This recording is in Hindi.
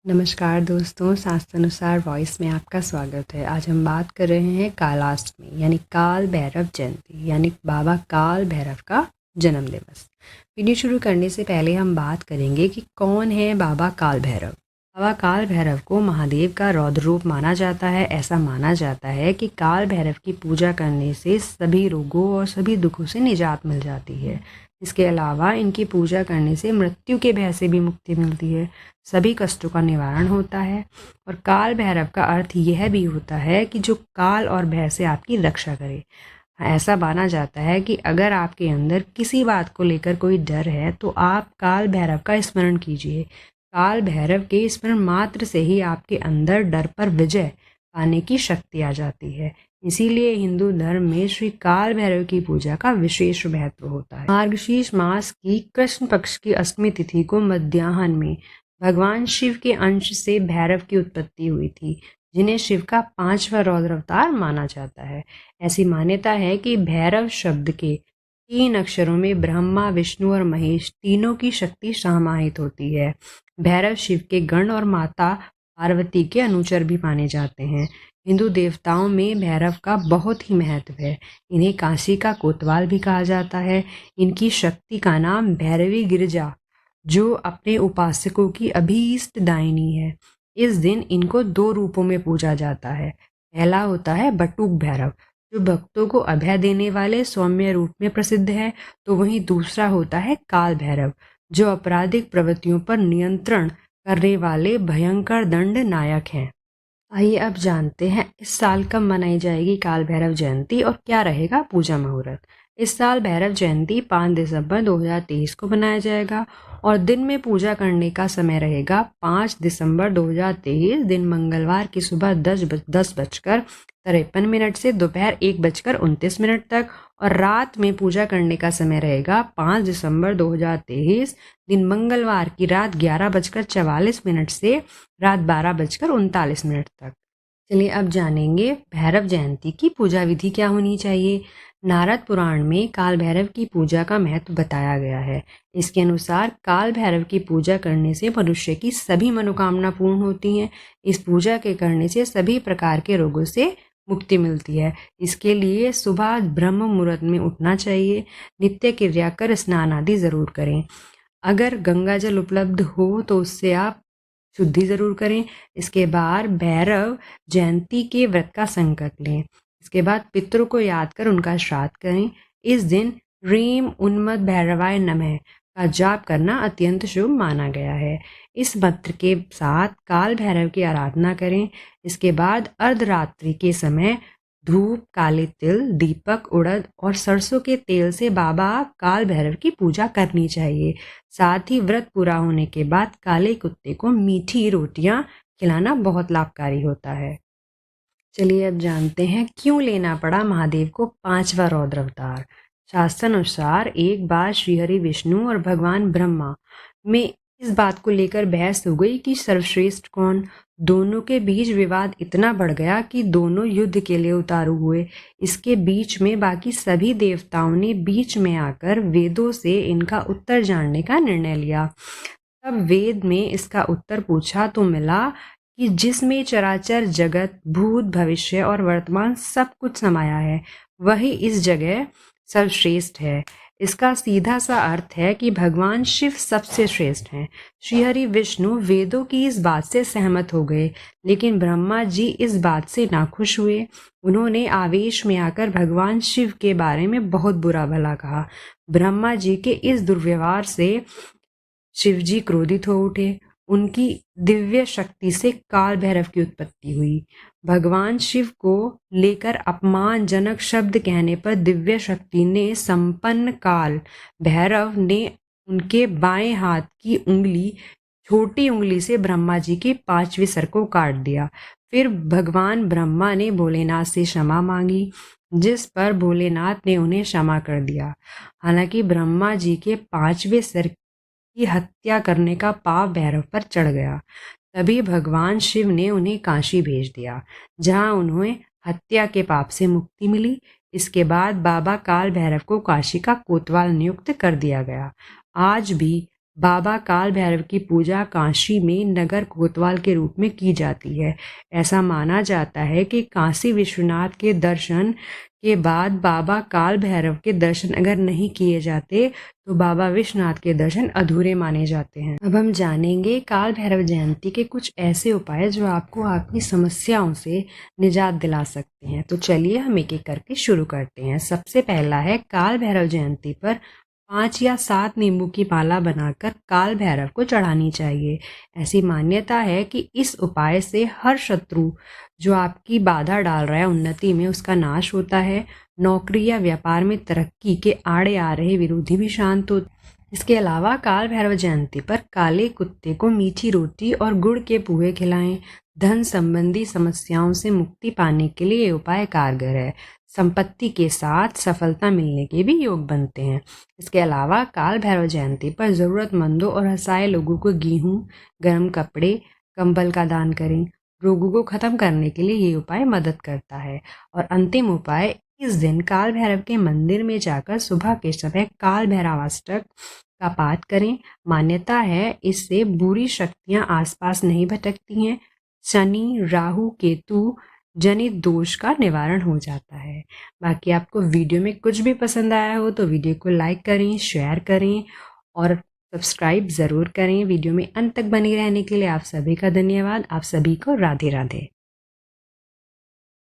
नमस्कार दोस्तों, शास्त्रानुसार वॉइस में आपका स्वागत है। आज हम बात कर रहे हैं कालाष्टमी यानी काल भैरव जयंती यानी बाबा काल भैरव का जन्म दिवस। वीडियो शुरू करने से पहले हम बात करेंगे कि कौन है बाबा काल भैरव। बाबा काल भैरव को महादेव का रौद्र रूप माना जाता है। ऐसा माना जाता है कि काल भैरव की पूजा करने से सभी रोगों और सभी दुखों से निजात मिल जाती है। इसके अलावा इनकी पूजा करने से मृत्यु के भय से भी मुक्ति मिलती है, सभी कष्टों का निवारण होता है। और काल भैरव का अर्थ यह भी होता है कि जो काल और भय से आपकी रक्षा करे। ऐसा माना जाता है कि अगर आपके अंदर किसी बात को लेकर कोई डर है तो आप काल भैरव का स्मरण कीजिए। काल भैरव के स्मरण मात्र से ही आपके अंदर डर पर विजय पाने की शक्ति आ जाती है। इसीलिए हिंदू धर्म में श्री काल भैरव की पूजा का विशेष महत्व होता है। मार्गशीर्ष मास की कृष्ण पक्ष की अष्टमी तिथि को मध्याह्न में भगवान शिव के अंश से भैरव की उत्पत्ति हुई थी, जिन्हें शिव का 5वां रौद्र अवतार माना जाता है। ऐसी मान्यता है कि भैरव शब्द के 3 अक्षरों में ब्रह्मा, विष्णु और महेश तीनों की शक्ति समाहित होती है। भैरव शिव के गण और माता पार्वती के अनुचर भी माने जाते हैं। हिंदू देवताओं में भैरव का बहुत ही महत्व है। इन्हें काशी का कोतवाल भी कहा जाता है। इनकी शक्ति का नाम भैरवी गिरिजा, जो अपने उपासकों की अभीष्ट दायिनी है। इस दिन इनको 2 रूपों में पूजा जाता है। पहला होता है बटुक भैरव, जो भक्तों को अभय देने वाले सौम्य रूप में प्रसिद्ध है। तो वहीं दूसरा होता है काल भैरव, जो आपराधिक प्रवृत्तियों पर नियंत्रण करने वाले भयंकर दंड नायक हैं। आइए अब जानते हैं इस साल कब मनाई जाएगी काल भैरव जयंती और क्या रहेगा पूजा मुहूर्त। इस साल भैरव जयंती 5 दिसंबर 2023 को मनाया जाएगा और दिन में पूजा करने का समय रहेगा 5 दिसंबर 2023 दिन मंगलवार की सुबह 10:53 से दोपहर 1:29 तक और रात में पूजा करने का समय रहेगा 5 दिसंबर 2023 दिन मंगलवार की रात 11:44 से रात 12:39 तक। चलिए अब जानेंगे भैरव जयंती की पूजा विधि क्या होनी चाहिए। नारद पुराण में काल भैरव की पूजा का महत्व बताया गया है। इसके अनुसार काल भैरव की पूजा करने से मनुष्य की सभी मनोकामना पूर्ण होती हैं। इस पूजा के करने से सभी प्रकार के रोगों से मुक्ति मिलती है। इसके लिए सुबह ब्रह्म मुहूर्त में उठना चाहिए। नित्य क्रिया कर स्नान आदि जरूर करें। अगर गंगा जल उपलब्ध हो तो उससे आप शुद्धि जरूर करें। इसके बाद भैरव जयंती के व्रत का संकल्प लें। इसके बाद पितरों को याद कर उनका श्राद्ध करें। इस दिन ह्रीम उन्मत्त भैरवाय नमः का जाप करना अत्यंत शुभ माना गया है। इस मंत्र के साथ काल भैरव की आराधना करें। इसके बाद अर्धरात्रि के समय धूप, काले तिल, दीपक, उड़द और सरसों के तेल से बाबा काल भैरव की पूजा करनी चाहिए। साथ ही व्रत पूरा होने के बाद काले कुत्ते को मीठी रोटियां खिलाना बहुत लाभकारी होता है। चलिए अब जानते हैं क्यों लेना पड़ा महादेव को 5वां रौद्र अवतार। शास्त्रानुसार एक बार श्रीहरि विष्णु और भगवान ब्रह्मा में इस बात को लेकर बहस हो गई कि सर्वश्रेष्ठ कौन। दोनों के बीच विवाद इतना बढ़ गया कि दोनों युद्ध के लिए उतारू हुए। इसके बीच में बाकी सभी देवताओं ने बीच में आकर वेदों से इनका उत्तर जानने का निर्णय लिया। तब वेद में इसका उत्तर पूछा तो मिला कि जिसमें चराचर जगत, भूत, भविष्य और वर्तमान सब कुछ समाया है, वही इस जगह सर्वश्रेष्ठ है। इसका सीधा सा अर्थ है कि भगवान शिव सबसे श्रेष्ठ हैं। श्रीहरि विष्णु वेदों की इस बात से सहमत हो गए, लेकिन ब्रह्मा जी इस बात से नाखुश हुए। उन्होंने आवेश में आकर भगवान शिव के बारे में बहुत बुरा भला कहा। ब्रह्मा जी के इस दुर्व्यवहार से शिवजी क्रोधित हो उठे। उनकी दिव्य शक्ति से काल भैरव की उत्पत्ति हुई। भगवान शिव को लेकर अपमानजनक शब्द कहने पर दिव्य शक्ति ने संपन्न काल भैरव ने उनके बाएं हाथ की उंगली, छोटी उंगली से ब्रह्मा जी के 5वें सर को काट दिया। फिर भगवान ब्रह्मा ने भोलेनाथ से क्षमा मांगी, जिस पर भोलेनाथ ने उन्हें क्षमा कर दिया। हालांकि ब्रह्मा जी के 5वें सर की हत्या करने का पाप भैरव पर चढ़ गया। तभी भगवान शिव ने उन्हें काशी भेज दिया, जहां उन्हें हत्या के पाप से मुक्ति मिली। इसके बाद बाबा काल भैरव को काशी का कोतवाल नियुक्त कर दिया गया। आज भी बाबा काल भैरव की पूजा काशी में नगर कोतवाल के रूप में की जाती है। ऐसा माना जाता है कि काशी विश्वनाथ के दर्शन के बाद बाबा काल भैरव के दर्शन अगर नहीं किए जाते तो बाबा विश्वनाथ के दर्शन अधूरे माने जाते हैं। अब हम जानेंगे काल भैरव जयंती के कुछ ऐसे उपाय जो आपको आपकी समस्याओं से निजात दिला सकते हैं। तो चलिए हम एक एक करके शुरू करते हैं। सबसे पहला है, काल भैरव जयंती पर 5 या 7 नींबू की माला बनाकर काल भैरव को चढ़ानी चाहिए। ऐसी मान्यता है कि इस उपाय से हर शत्रु जो आपकी बाधा डाल रहा है उन्नति में, उसका नाश होता है। नौकरी या व्यापार में तरक्की के आड़े आ रहे विरोधी भी शांत होते। इसके अलावा काल भैरव जयंती पर काले कुत्ते को मीठी रोटी और गुड़ के पोहे खिलाएं। धन संबंधी समस्याओं से मुक्ति पाने के लिए ये उपाय कारगर है। संपत्ति के साथ सफलता मिलने के भी योग बनते हैं। इसके अलावा काल भैरव जयंती पर ज़रूरतमंदों और असहाय लोगों को गेहूं, गर्म कपड़े, कंबल का दान करें। रोगों को खत्म करने के लिए ये उपाय मदद करता है। और अंतिम उपाय, इस दिन काल भैरव के मंदिर में जाकर सुबह के समय काल भैरवाष्टक का पाठ करें। मान्यता है इससे बुरी शक्तियां आसपास नहीं भटकती हैं। शनि, राहु, केतु जनित दोष का निवारण हो जाता है। बाकी आपको वीडियो में कुछ भी पसंद आया हो तो वीडियो को लाइक करें, शेयर करें और सब्सक्राइब ज़रूर करें। वीडियो में अंत तक बने रहने के लिए आप सभी का धन्यवाद। आप सभी को राधे राधे।